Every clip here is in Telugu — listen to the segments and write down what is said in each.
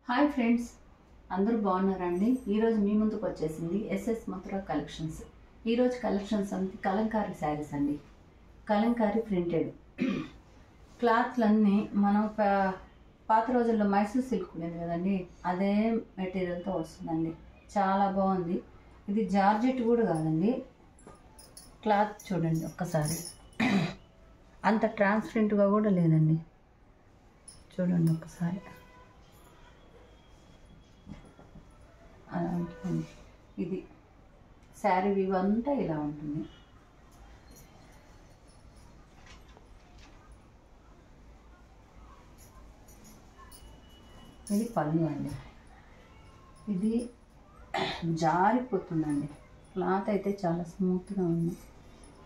హాయ్ ఫ్రెండ్స్, అందరూ బాగున్నారండి. ఈరోజు మీ ముందుకు వచ్చేసింది ఎస్ఎస్ మథురా కలెక్షన్స్. ఈరోజు కలెక్షన్స్ అంతా కలంకారీ శారీస్ అండి. కలంకారీ ప్రింటెడ్ క్లాత్లన్నీ మనం పాత రోజుల్లో మైసూర్ సిల్క్ ఉండేది కదండి, అదే మెటీరియల్తో వస్తుందండి. చాలా బాగుంది. ఇది జార్జెట్ కూడా కాదండి. క్లాత్ చూడండి ఒక్కసారి, అంత ట్రాన్స్పరెంట్గా కూడా లేదండి. చూడండి ఒక్కసారి, అలా ఉంటుంది. ఇది శారీ వ్యూ అంతా ఇలా ఉంటుంది. ఇది పళ్ళు అండి. ఇది జారిపోతుందండి. క్లాత్ అయితే చాలా స్మూత్గా ఉంది.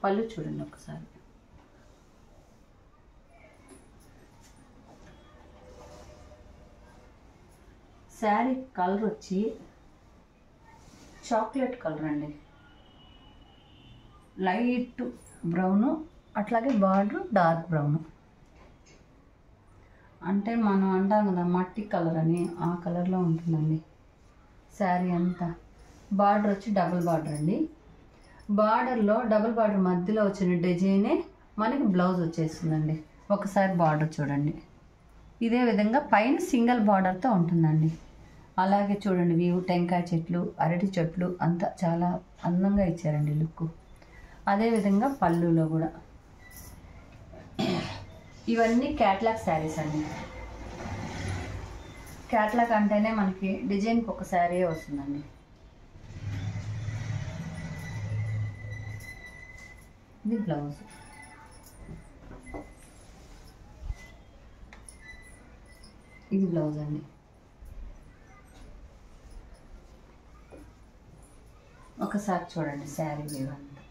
పళ్ళు చూడండి ఒకసారి. శారీ కలర్ వచ్చి చాక్లెట్ కలర్ అండి. లైట్ బ్రౌను, అట్లాగే బార్డర్ డార్క్ బ్రౌను. అంటే మనం అంటాం కదా మట్టి కలర్ అని, ఆ కలర్లో ఉంటుందండి శారీ అంతా. బార్డర్ వచ్చి డబుల్ బార్డర్ అండి. బార్డర్లో డబుల్ బార్డర్ మధ్యలో వచ్చిన డిజైనే మనకి బ్లౌజ్ వచ్చేస్తుందండి. ఒకసారి బార్డర్ చూడండి. ఇదే విధంగా పైన సింగిల్ బార్డర్తో ఉంటుందండి. అలాగే చూడండి వ్యూ, టెంకాయ చెట్లు, అరటి చెట్లు అంతా చాలా అందంగా ఇచ్చారండి లుక్. అదేవిధంగా పళ్ళులో కూడా ఇవన్నీ క్యాట్లాగ్ శారీస్ అండి. క్యాట్లాగ్ అంటేనే మనకి డిజైన్కి ఒక శారీ వస్తుందండి. ఇది బ్లౌజ్. ఇది బ్లౌజ్ అండి. ఒకసారి చూడండి శారీ వ్యూ అంతా.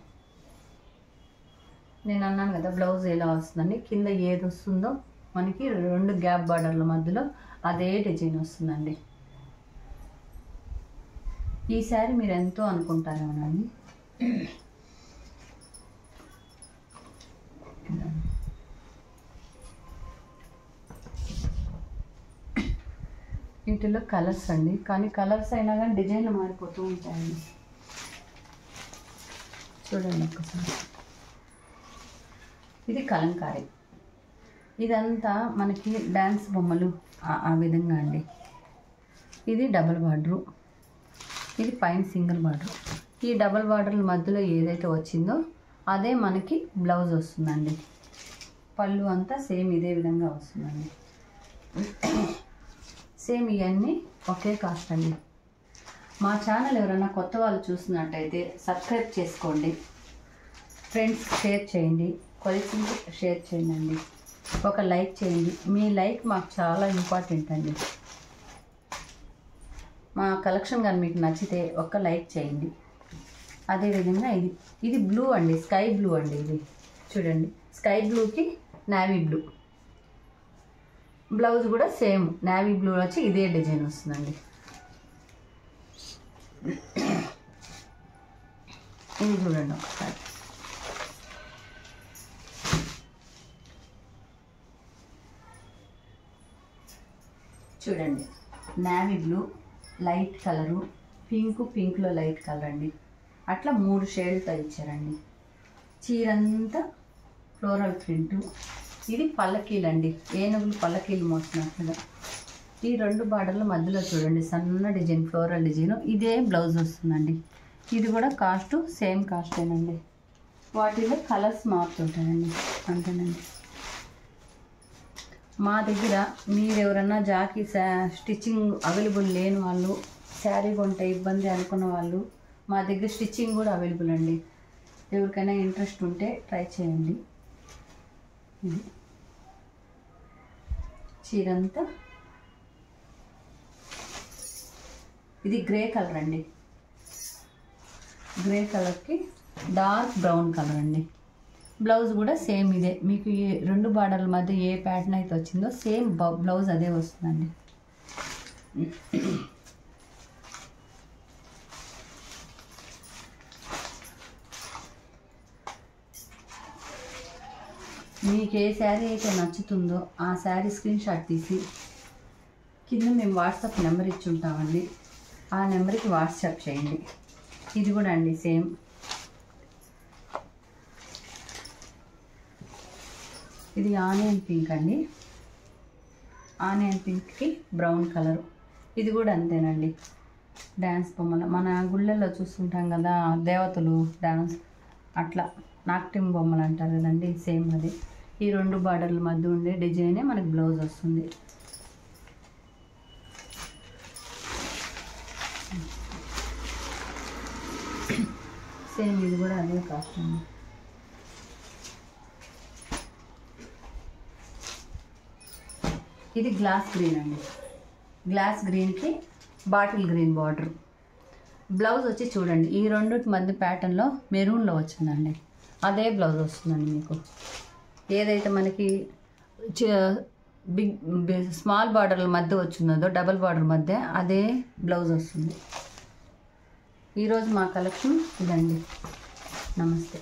నేను అన్నాను కదా బ్లౌజ్ ఎలా వస్తుందండి. కింద ఏది వస్తుందో మనకి రెండు గ్యాప్ బార్డర్ల మధ్యలో అదే డిజైన్ వస్తుందండి. ఈ శారీ మీరు ఎంతో అనుకుంటారేమోనండి. వీటిలో కలర్స్ అండి, కానీ కలర్స్ అయినా కానీ డిజైన్లు మారిపోతూ ఉంటాయండి. చూడండి ఒక్కసారి. ఇది కలంకారీ. ఇదంతా మనకి డ్యాన్స్ బొమ్మలు ఆ విధంగా అండి. ఇది డబుల్ బార్డరు, ఇది పైన సింగిల్ బార్డరు. ఈ డబుల్ బార్డర్ల మధ్యలో ఏదైతే వచ్చిందో అదే మనకి బ్లౌజ్ వస్తుందండి. పళ్ళు అంతా సేమ్ ఇదే విధంగా వస్తుందండి. సేమ్ ఇవన్నీ ఒకే కాస్ట్ అండి. మా ఛానల్ ఎవరైనా కొత్త వాళ్ళు చూసినట్టయితే సబ్స్క్రైబ్ చేసుకోండి. ఫ్రెండ్స్ షేర్ చేయండి, కొలీగ్స్కి షేర్ చేయండి. ఒక లైక్ చేయండి. మీ లైక్ మాకు చాలా ఇంపార్టెంట్ అండి. మా కలెక్షన్ కానీ మీకు నచ్చితే ఒక్క లైక్ చేయండి. అదేవిధంగా ఇది బ్లూ అండి, స్కై బ్లూ అండి. ఇది చూడండి, స్కై బ్లూకి నేవీ బ్లూ. బ్లౌజ్ కూడా సేమ్ నేవీ బ్లూ వచ్చి ఇదే డిజైన్ వస్తుందండి. ఇది చూడండి ఒకసారి. చూడండి, నేవీ బ్లూ, లైట్ కలరు, పింక్లో లైట్ కలర్ అండి. అట్లా 3 షేడ్లతో ఇచ్చారండి. చీరంతా ఫ్లోరల్ ప్రింటు. ఇది పల్లకీలు అండి, ఏనుగులు పల్లకీలు మోస్తున్నట్టుగా. ఈ 2 బార్డర్ల మధ్యలో చూడండి సన్న డిజైన్, ఫ్లోరల్ డిజైన్. ఇదే బ్లౌజ్ వస్తుందండి. ఇది కూడా కాస్ట్ సేమ్ కాస్టేనండి. వాటిలో కలర్స్ మారుతుంటాయండి అంతేనండి. మా దగ్గర మీరు ఎవరన్నా జాకీ స్టిచ్చింగ్ అవైలబుల్ లేని వాళ్ళు, శారీ కొంటే ఇబ్బంది అనుకున్న వాళ్ళు, మా దగ్గర స్టిచ్చింగ్ కూడా అవైలబుల్ అండి. ఎవరికైనా ఇంట్రెస్ట్ ఉంటే ట్రై చేయండి. ఇది చీరంతా ఇది గ్రే కలర్ అండి. గ్రే కలర్కి డార్క్ బ్రౌన్ కలర్ అండి. బ్లౌజ్ కూడా సేమ్ ఇదే. మీకు ఈ 2 బార్డర్ల మధ్య ఏ ప్యాటర్న్ అయితే వచ్చిందో సేమ్ బ్లౌజ్ అదే వస్తుందండి. మీకు ఏ శారీ అయితే నచ్చుతుందో ఆ శారీ స్క్రీన్ షాట్ తీసి కింద మేము వాట్సాప్ నెంబర్ ఇచ్చి ఉంటామండి, ఆ నెంబర్కి వాట్సాప్ చేయండి. ఇది కూడా అండి సేమ్. ఇది ఆనియన్ పింక్ అండి, ఆనియన్ పింక్కి బ్రౌన్ కలరు. ఇది కూడా అంతేనండి, డ్యాన్స్ బొమ్మలు మన గుళ్ళల్లో చూస్తుంటాం కదా, దేవతలు డ్యాన్స్ అట్లా నాట్యం బొమ్మలు అంటారు కదండి, సేమ్ అది. ఈ 2 బార్డర్ల మధ్య ఉండే డిజైనే మనకి బ్లౌజ్ వస్తుంది. సేమ్ ఇది కూడా అదే కాస్ట్ అండి. ఇది గ్లాస్ గ్రీన్ అండి, గ్లాస్ గ్రీన్కి బాటిల్ గ్రీన్ బార్డర్. బ్లౌజ్ వచ్చి చూడండి, ఈ 2 మధ్య ప్యాటర్న్లో మెరూన్లో వచ్చిందండి, అదే బ్లౌజ్ వస్తుందండి మీకు. ఏదైతే మనకి స్మాల్ బార్డర్ల మధ్య వచ్చిందో డబల్ బార్డర్ మధ్య అదే బ్లౌజ్ వస్తుంది. ఈరోజు మా కలెక్షన్ ఇదండి. నమస్తే.